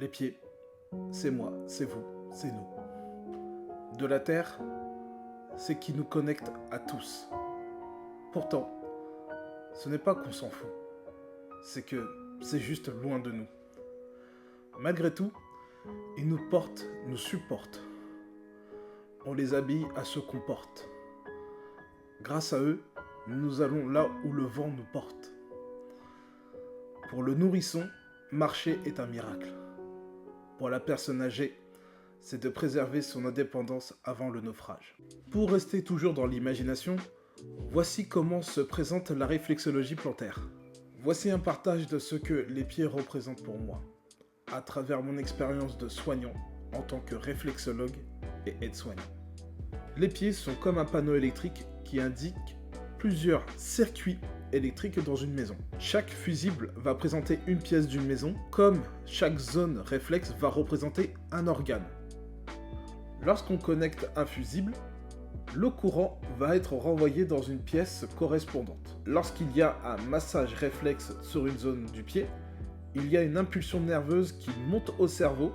Les pieds, c'est moi, c'est vous, c'est nous. De la terre, c'est qui nous connecte à tous. Pourtant, ce n'est pas qu'on s'en fout, c'est que c'est juste loin de nous. Malgré tout, ils nous portent, nous supportent. On les habille à ce qu'on porte. Grâce à eux, nous allons là où le vent nous porte. Pour le nourrisson, marcher est un miracle. Pour la personne âgée, c'est de préserver son indépendance avant le naufrage. Pour rester toujours dans l'imagination, voici comment se présente la réflexologie plantaire. Voici un partage de ce que les pieds représentent pour moi, à travers mon expérience de soignant en tant que réflexologue et aide-soignant. Les pieds sont comme un panneau électrique qui indique plusieurs circuits électriques dans une maison. Chaque fusible va présenter une pièce d'une maison, comme chaque zone réflexe va représenter un organe. Lorsqu'on connecte un fusible, le courant va être renvoyé dans une pièce correspondante. Lorsqu'il y a un massage réflexe sur une zone du pied, il y a une impulsion nerveuse qui monte au cerveau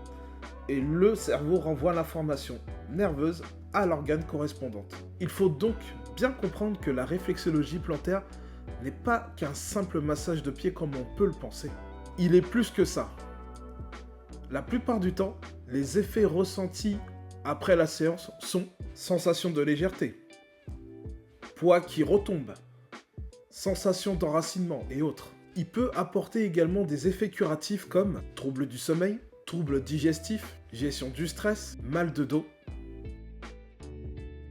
et le cerveau renvoie l'information nerveuse à l'organe correspondante. Il faut donc bien comprendre que la réflexologie plantaire n'est pas qu'un simple massage de pied comme on peut le penser. Il est plus que ça. La plupart du temps, les effets ressentis après la séance sont sensation de légèreté, poids qui retombe, sensation d'enracinement et autres. Il peut apporter également des effets curatifs comme troubles du sommeil, troubles digestifs, gestion du stress, mal de dos.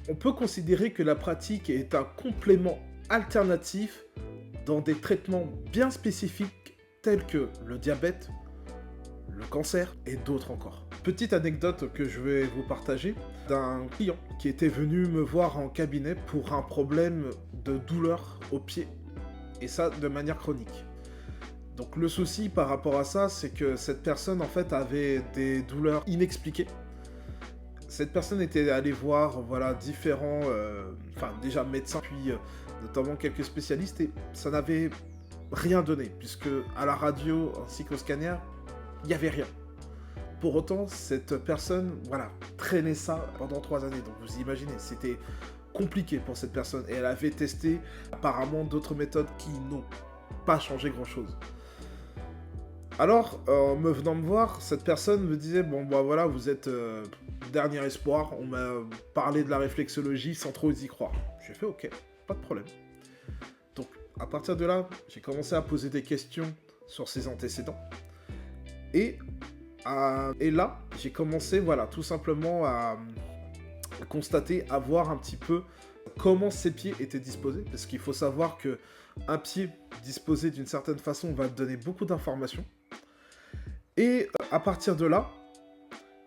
On peut considérer que la pratique est un complément alternatif dans des traitements bien spécifiques tels que le diabète, le cancer et d'autres encore. Petite anecdote que je vais vous partager d'un client qui était venu me voir en cabinet pour un problème de douleur au pied, et ça de manière chronique. Donc le souci par rapport à ça, c'est que cette personne en fait avait des douleurs inexpliquées. Cette personne était allée voir différents déjà médecins, puis notamment quelques spécialistes, et ça n'avait rien donné, puisque à la radio ainsi qu'au scanner, il n'y avait rien. Pour autant, cette personne traînait ça pendant 3 années, donc vous imaginez, c'était compliqué pour cette personne, et elle avait testé apparemment d'autres méthodes qui n'ont pas changé grand-chose. Alors, en me venant me voir, cette personne me disait, vous êtes dernier espoir, on m'a parlé de la réflexologie sans trop y croire. J'ai fait ok, pas de problème. Donc, à partir de là, j'ai commencé à poser des questions sur ses antécédents. Et là, j'ai commencé, tout simplement à constater, à voir un petit peu comment ses pieds étaient disposés. Parce qu'il faut savoir que un pied disposé d'une certaine façon va donner beaucoup d'informations. Et à partir de là,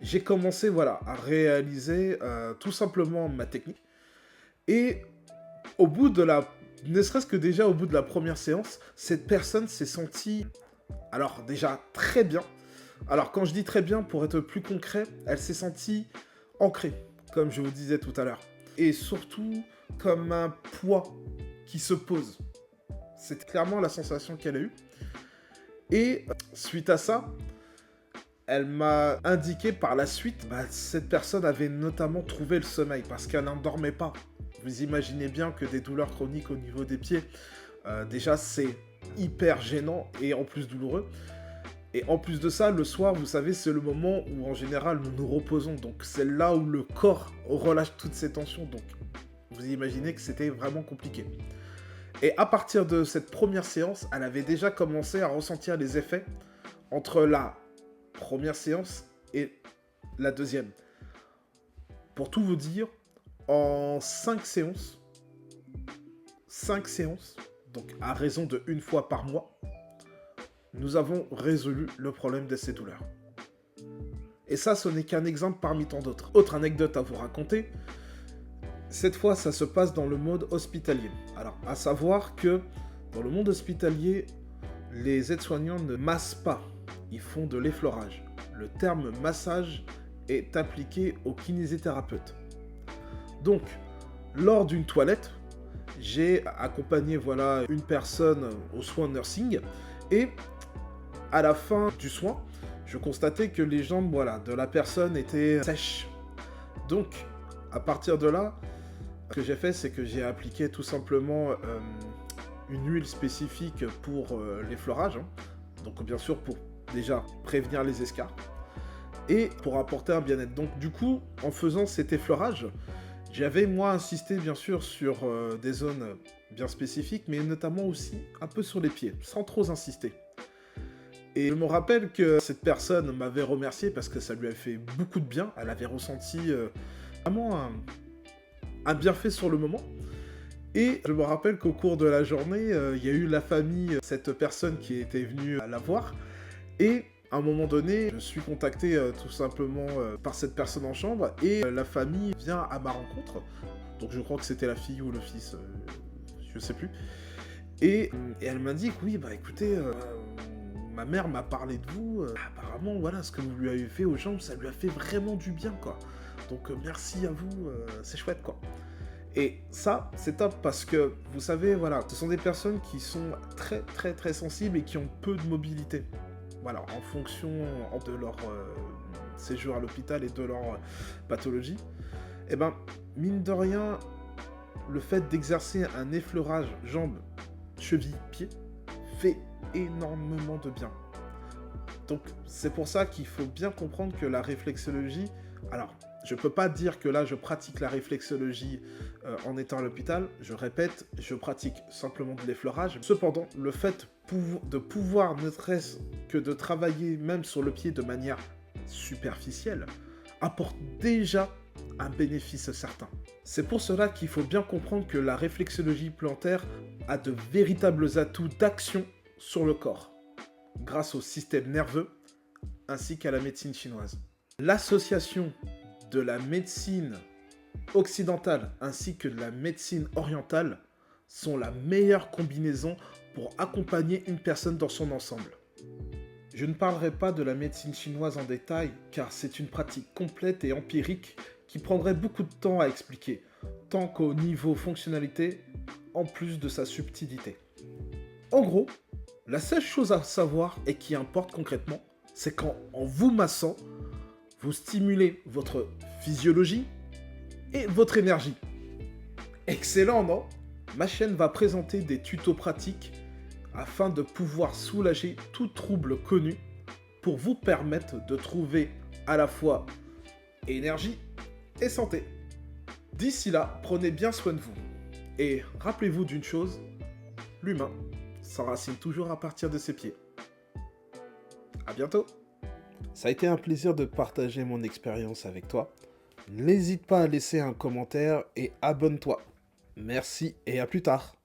j'ai commencé à réaliser tout simplement ma technique. Et au bout de ne serait-ce que déjà au bout de la première séance, cette personne s'est sentie, alors déjà très bien. Alors quand je dis très bien, pour être plus concret, elle s'est sentie ancrée, comme je vous disais tout à l'heure. Et surtout comme un poids qui se pose. C'est clairement la sensation qu'elle a eue. Et suite à ça, elle m'a indiqué par la suite, cette personne avait notamment trouvé le sommeil parce qu'elle n'en dormait pas. Vous imaginez bien que des douleurs chroniques au niveau des pieds, déjà c'est hyper gênant et en plus douloureux. Et en plus de ça, le soir, vous savez, c'est le moment où en général nous nous reposons. Donc c'est là où le corps relâche toutes ses tensions. Donc vous imaginez que c'était vraiment compliqué. Et à partir de cette première séance, elle avait déjà commencé à ressentir les effets entre la première séance et la deuxième. Pour tout vous dire, en 5 séances, donc à raison de 1 fois par mois, nous avons résolu le problème de ces douleurs. Et ça, ce n'est qu'un exemple parmi tant d'autres. Autre anecdote à vous raconter, cette fois, ça se passe dans le mode hospitalier. Alors, à savoir que dans le monde hospitalier, les aides-soignants ne massent pas, ils font de l'effleurage. Le terme massage est appliqué aux kinésithérapeutes. Donc, lors d'une toilette, j'ai accompagné une personne au soin nursing et à la fin du soin, je constatais que les jambes, voilà, de la personne étaient sèches. Donc, à partir de là, ce que j'ai fait, c'est que j'ai appliqué tout simplement une huile spécifique pour l'effleurage. Hein. Donc, bien sûr, pour déjà prévenir les escarres et pour apporter un bien-être. Donc, du coup, en faisant cet effleurage, j'avais, moi, insisté, bien sûr, sur des zones bien spécifiques, mais notamment aussi un peu sur les pieds, sans trop insister. Et je me rappelle que cette personne m'avait remercié parce que ça lui avait fait beaucoup de bien. Elle avait ressenti vraiment un bienfait sur le moment. Et je me rappelle qu'au cours de la journée, il y a eu la famille, cette personne qui était venue la voir. Et à un moment donné, je suis contacté tout simplement par cette personne en chambre. Et la famille vient à ma rencontre. Donc je crois que c'était la fille ou le fils, je sais plus. Et elle m'a dit que oui, bah écoutez, ma mère m'a parlé de vous. Apparemment, voilà, ce que vous lui avez fait aux jambes, ça lui a fait vraiment du bien, quoi. Donc merci à vous, c'est chouette, quoi. Et ça, c'est top parce que, vous savez, voilà, ce sont des personnes qui sont très très très sensibles et qui ont peu de mobilité. Voilà, en fonction de leur séjour à l'hôpital et de leur pathologie. Et ben, mine de rien, le fait d'exercer un effleurage jambes, chevilles, pieds, fait énormément de bien. Donc, c'est pour ça qu'il faut bien comprendre que la réflexologie... Alors, je peux pas dire que là, je pratique la réflexologie en étant à l'hôpital. Je répète, je pratique simplement de l'effleurage. Cependant, le fait de pouvoir, ne serait-ce que de travailler même sur le pied de manière superficielle, apporte déjà un bénéfice certain. C'est pour cela qu'il faut bien comprendre que la réflexologie plantaire a de véritables atouts d'action sur le corps, grâce au système nerveux ainsi qu'à la médecine chinoise. L'association de la médecine occidentale ainsi que de la médecine orientale sont la meilleure combinaison pour accompagner une personne dans son ensemble. Je ne parlerai pas de la médecine chinoise en détail car c'est une pratique complète et empirique qui prendrait beaucoup de temps à expliquer, tant qu'au niveau fonctionnalité, en plus de sa subtilité. En gros, la seule chose à savoir et qui importe concrètement, c'est qu'en vous massant, vous stimulez votre physiologie et votre énergie. Excellent, non? Ma chaîne va présenter des tutos pratiques afin de pouvoir soulager tout trouble connu pour vous permettre de trouver à la fois énergie et santé. D'ici là, prenez bien soin de vous. Et rappelez-vous d'une chose, l'humain s'enracine toujours à partir de ses pieds. À bientôt. Ça a été un plaisir de partager mon expérience avec toi. N'hésite pas à laisser un commentaire et abonne-toi. Merci et à plus tard.